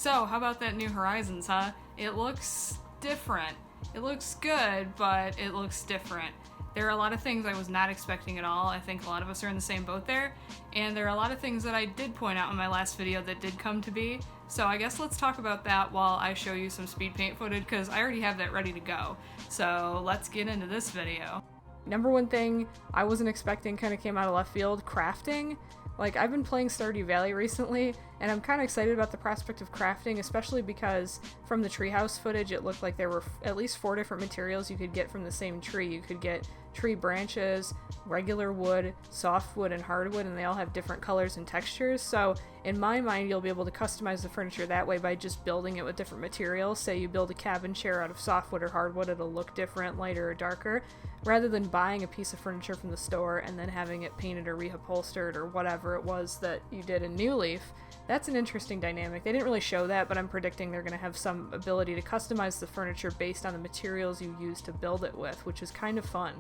So, how about that New Horizons, huh? It looks different. It looks good, but it looks different. There are a lot of things I was not expecting at all. I think a lot of us are in the same boat there. And there are a lot of things that I did point out in my last video that did come to be. So I guess let's talk about that while I show you some speed paint footage, because I already have that ready to go. So let's get into this video. Number one thing I wasn't expecting kind of came out of left field, crafting. Like, I've been playing Stardew Valley recently, and I'm kind of excited about the prospect of crafting, especially because from the Treehouse footage, it looked like there were at least 4 different materials you could get from the same tree. You could get tree branches, regular wood, softwood, and hardwood, and they all have different colors and textures. So in my mind, you'll be able to customize the furniture that way by just building it with different materials. Say you build a cabin chair out of softwood or hardwood, it'll look different, lighter or darker, rather than buying a piece of furniture from the store and then having it painted or reupholstered or whatever it was that you did in New Leaf. That's an interesting dynamic. They didn't really show that, but I'm predicting they're going to have some ability to customize the furniture based on the materials you use to build it with, which is kind of fun.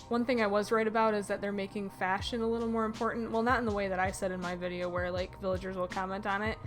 One thing I was right about is that they're making fashion a little more important. Well, not in the way that I said in my video where, like, villagers will comment on it,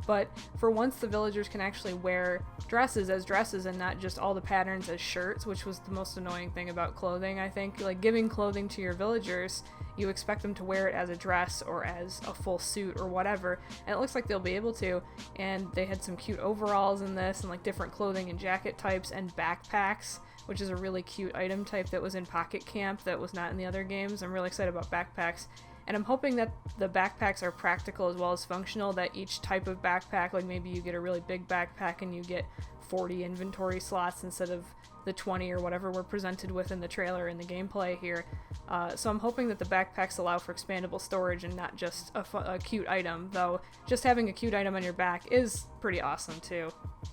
but for once the villagers can actually wear dresses as dresses and not just all the patterns as shirts, which was the most annoying thing about clothing, I think. Like, giving clothing to your villagers, you expect them to wear it as a dress or as a full suit or whatever, and it looks like they'll be able to. And they had some cute overalls in this and like different clothing and jacket types and backpacks, which is a really cute item type that was in Pocket Camp that was not in the other games. I'm really excited about backpacks. And I'm hoping that the backpacks are practical as well as functional, that each type of backpack, like maybe you get a really big backpack and you get 40 inventory slots instead of the 20 or whatever we're presented with in the trailer and the gameplay here. So I'm hoping that the backpacks allow for expandable storage and not just a cute item, though just having a cute item on your back is pretty awesome too.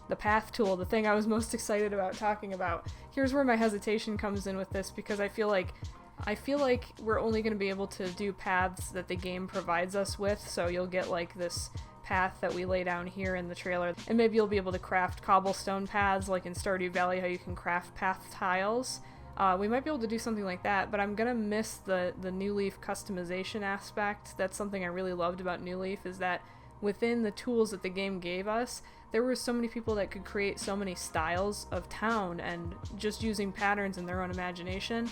The path tool, the thing I was most excited about talking about. Here's where my hesitation comes in with this, because I feel like we're only going to be able to do paths that the game provides us with, so you'll get like this path that we lay down here in the trailer, and maybe you'll be able to craft cobblestone paths like in Stardew Valley, how you can craft path tiles. We might be able to do something like that, but I'm gonna miss the New Leaf customization aspect. That's something I really loved about New Leaf, is that within the tools that the game gave us, there were so many people that could create so many styles of town and just using patterns in their own imagination.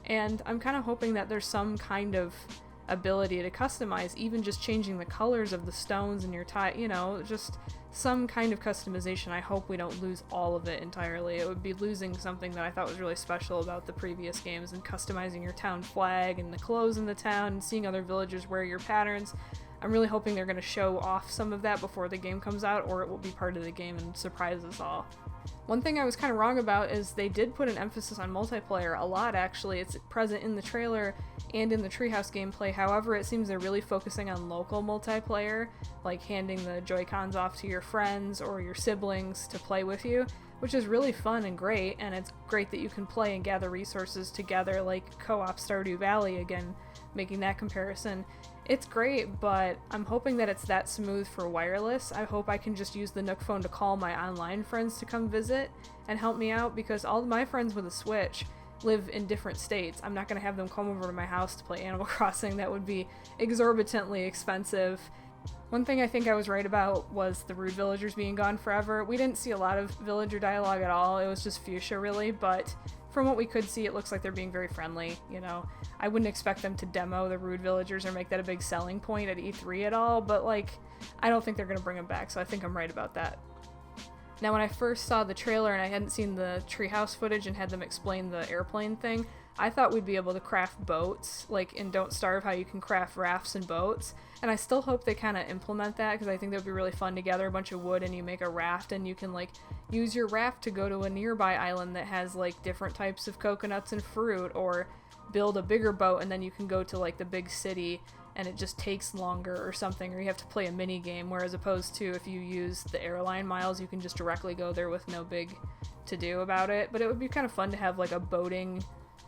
And I'm kind of hoping that there's some kind of ability to customize, even just changing the colors of the stones in your tile, you know, just some kind of customization. I hope we don't lose all of it entirely. It would be losing something that I thought was really special about the previous games, and customizing your town flag and the clothes in the town and seeing other villagers wear your patterns. I'm really hoping they're going to show off some of that before the game comes out, or it will be part of the game and surprise us all. One thing I was kind of wrong about is they did put an emphasis on multiplayer a lot, actually. It's present in the trailer and in the Treehouse gameplay. However, it seems they're really focusing on local multiplayer, like handing the Joy-Cons off to your friends or your siblings to play with you, which is really fun and great, and it's great that you can play and gather resources together like co-op Stardew Valley, again, making that comparison. It's great, but I'm hoping that it's that smooth for wireless. I hope I can just use the Nook phone to call my online friends to come visit and help me out, because all my friends with a Switch live in different states. I'm not going to have them come over to my house to play Animal Crossing. That would be exorbitantly expensive. One thing I think I was right about was the rude villagers being gone forever. We didn't see a lot of villager dialogue at all. It was just Fuchsia, really, but from what we could see, it looks like they're being very friendly, you know. I wouldn't expect them to demo the rude villagers or make that a big selling point at E3 at all, but, like, I don't think they're going to bring them back, so I think I'm right about that. Now, when I first saw the trailer and I hadn't seen the Treehouse footage and had them explain the airplane thing, I thought we'd be able to craft boats, like in Don't Starve, how you can craft rafts and boats, and I still hope they kind of implement that, because I think that would be really fun to gather a bunch of wood and you make a raft, and you can, like, use your raft to go to a nearby island that has, like, different types of coconuts and fruit, or build a bigger boat and then you can go to, like, the big city and it just takes longer or something, or you have to play a mini game, whereas opposed to if you use the airline miles, you can just directly go there with no big to-do about it. But it would be kind of fun to have, like, a boating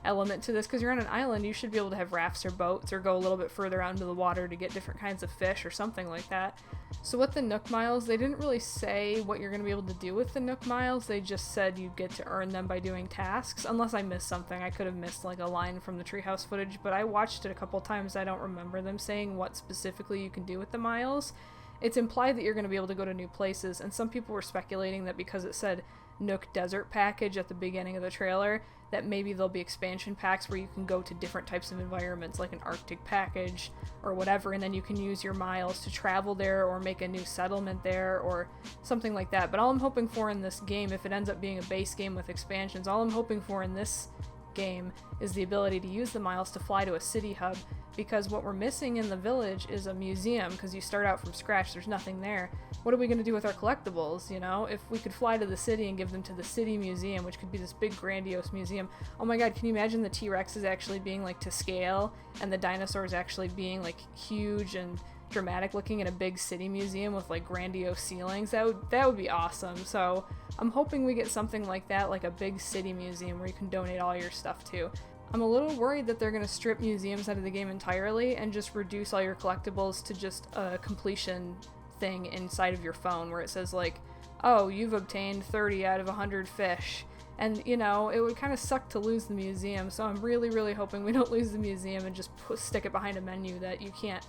element to this, because you're on an island, you should be able to have rafts or boats, or go a little bit further out into the water to get different kinds of fish or something like that. So with the Nook Miles, they didn't really say what you're going to be able to do with the Nook Miles. They just said you get to earn them by doing tasks, unless I missed something. I could have missed, like, a line from the Treehouse footage, but I watched it a couple times. I don't remember them saying what specifically you can do with the miles. it's implied that you're going to be able to go to new places, and some people were speculating that because it said Nook Desert Package at the beginning of the trailer, that maybe there'll be expansion packs where you can go to different types of environments, like an Arctic package or whatever, and then you can use your miles to travel there or make a new settlement there or something like that. But all I'm hoping for in this game, if it ends up being a base game with expansions, all I'm hoping for in this game is the ability to use the miles to fly to a city hub, because what we're missing in the village is a museum, because you start out from scratch, there's nothing there. What are we going to do with our collectibles, you know? If we could fly to the city and give them to the city museum, which could be this big grandiose museum. Oh my god, can you imagine the T-Rexes actually being like to scale and the dinosaurs actually being like huge and dramatic looking in a big city museum with like grandiose ceilings? That would be awesome. So I'm hoping we get something like that, like a big city museum where you can donate all your stuff to. I'm a little worried that they're going to strip museums out of the game entirely and just reduce all your collectibles to just a completion thing inside of your phone where it says like, oh, you've obtained 30 out of 100 fish. And, you know, it would kind of suck to lose the museum, so I'm really, really hoping we don't lose the museum and just stick it behind a menu that you can't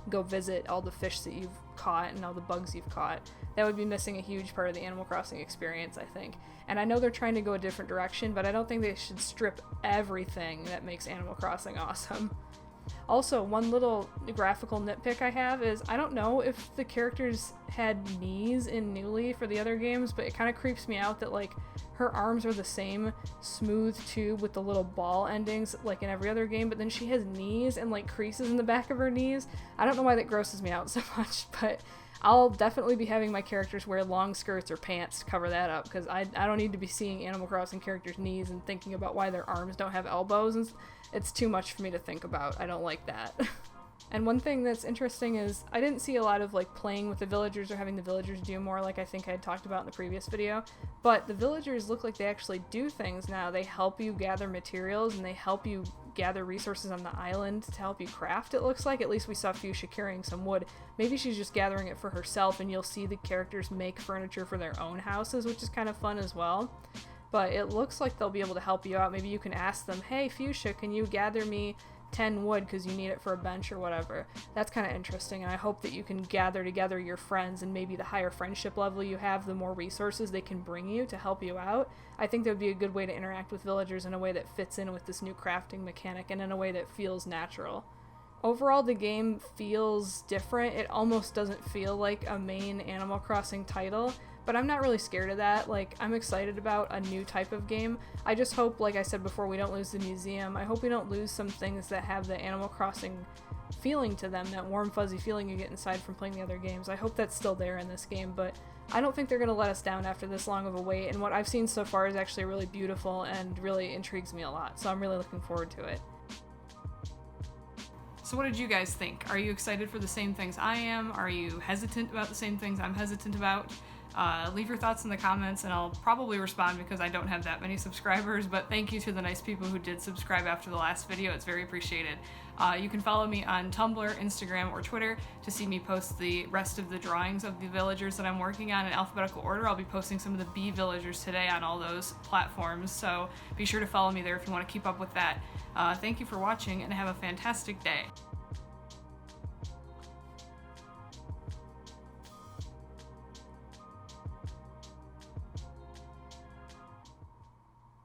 go visit all the fish that you've caught and all the bugs you've caught. That would be missing a huge part of the Animal Crossing experience, I think. And I know they're trying to go a different direction, but I don't think they should strip everything that makes Animal Crossing awesome. Also, one little graphical nitpick I have is I don't know if the characters had knees in New Leaf or the other games, but it kind of creeps me out that like her arms are the same smooth tube with the little ball endings like in every other game, but then she has knees and like creases in the back of her knees. I don't know why that grosses me out so much, but I'll definitely be having my characters wear long skirts or pants to cover that up, because I don't need to be seeing Animal Crossing characters' knees and thinking about why their arms don't have elbows. And it's too much for me to think about. I don't like that. And one thing that's interesting is I didn't see a lot of like playing with the villagers or having the villagers do more, like I think I had talked about in the previous video, but the villagers look like they actually do things now. They help you gather materials and they help you gather resources on the island to help you craft, it looks like. At least we saw Fuchsia carrying some wood. Maybe she's just gathering it for herself, and you'll see the characters make furniture for their own houses, which is kind of fun as well. But it looks like they'll be able to help you out. Maybe you can ask them, hey Fuchsia, can you gather me 10 wood because you need it for a bench or whatever. That's kind of interesting, and I hope that you can gather together your friends, and maybe the higher friendship level you have, the more resources they can bring you to help you out. I think that would be a good way to interact with villagers in a way that fits in with this new crafting mechanic and in a way that feels natural. Overall, the game feels different. It almost doesn't feel like a main Animal Crossing title, but I'm not really scared of that. Like, I'm excited about a new type of game. I just hope, like I said before, we don't lose the museum. I hope we don't lose some things that have the Animal Crossing feeling to them, that warm, fuzzy feeling you get inside from playing the other games. I hope that's still there in this game, but I don't think they're going to let us down after this long of a wait, and what I've seen so far is actually really beautiful and really intrigues me a lot, so I'm really looking forward to it. So what did you guys think? Are you excited for the same things I am? Are you hesitant about the same things I'm hesitant about? Leave your thoughts in the comments and I'll probably respond because I don't have that many subscribers, but thank you to the nice people who did subscribe after the last video. It's very appreciated. You can follow me on Tumblr, Instagram, or Twitter to see me post the rest of the drawings of the villagers that I'm working on in alphabetical order. I'll be posting some of the bee villagers today on all those platforms, so be sure to follow me there if you want to keep up with that. Thank you for watching and have a fantastic day.